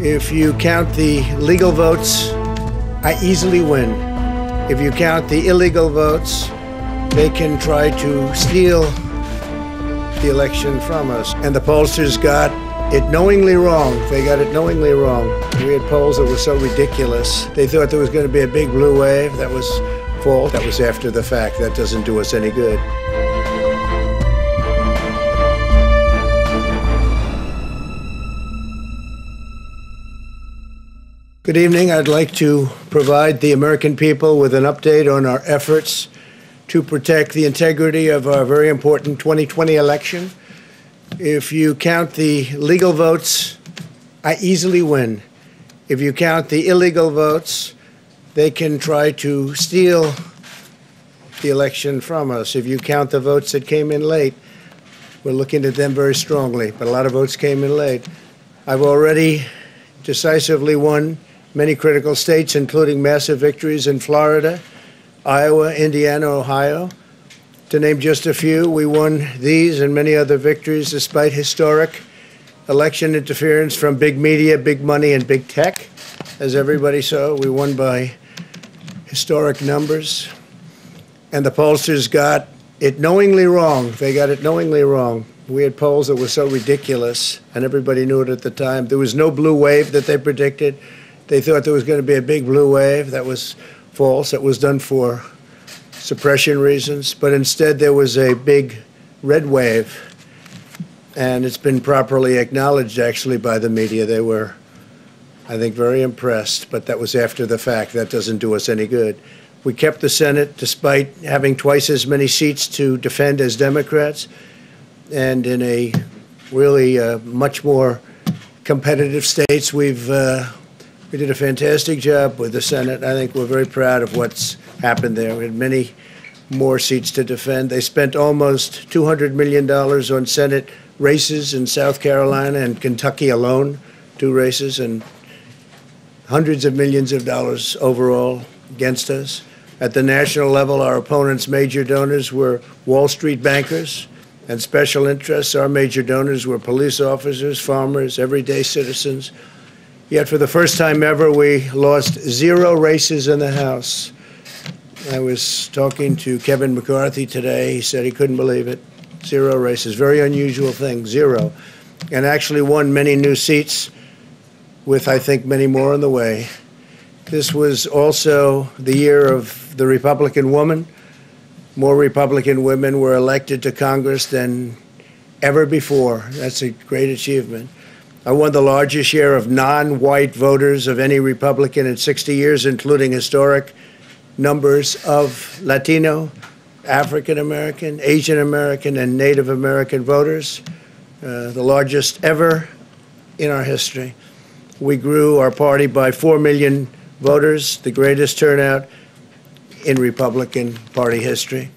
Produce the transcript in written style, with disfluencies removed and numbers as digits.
If you count the legal votes, I easily win. If you count the illegal votes, they can try to steal the election from us. And the pollsters got it knowingly wrong. They got it knowingly wrong. We had polls that were so ridiculous. They thought there was going to be a big blue wave. That was false. That was after the fact. That doesn't do us any good. Good evening. I'd like to provide the American people with an update on our efforts to protect the integrity of our very important 2020 election. If you count the legal votes, I easily win. If you count the illegal votes, they can try to steal the election from us. If you count the votes that came in late, we're looking at them very strongly, but a lot of votes came in late. I've already decisively won many critical states, including massive victories in Florida, Iowa, Indiana, Ohio. To name just a few, we won these and many other victories despite historic election interference from big media, big money, and big tech. As everybody saw, we won by historic numbers. And the pollsters got it knowingly wrong. They got it knowingly wrong. We had polls that were so ridiculous, and everybody knew it at the time. There was no blue wave that they predicted. They thought there was going to be a big blue wave. That was false. It was done for suppression reasons. But instead, there was a big red wave. And it's been properly acknowledged, actually, by the media. They were, I think, very impressed. But that was after the fact. That doesn't do us any good. We kept the Senate despite having twice as many seats to defend as Democrats. And in a really much more competitive states, we did a fantastic job with the Senate. I think we're very proud of what's happened there. We had many more seats to defend. They spent almost $200 million on Senate races in South Carolina and Kentucky alone, 2 races, and hundreds of millions of dollars overall against us. At the national level, our opponents' major donors were Wall Street bankers and special interests. Our major donors were police officers, farmers, everyday citizens. Yet for the first time ever, we lost 0 races in the House. I was talking to Kevin McCarthy today. He said he couldn't believe it. 0 races. Very unusual thing, 0. And actually won many new seats with, I think, many more on the way. This was also the year of the Republican woman. More Republican women were elected to Congress than ever before. That's a great achievement. I won the largest share of non-white voters of any Republican in 60 years, including historic numbers of Latino, African American, Asian American, and Native American voters, the largest ever in our history. We grew our party by 4 million voters, the greatest turnout in Republican Party history.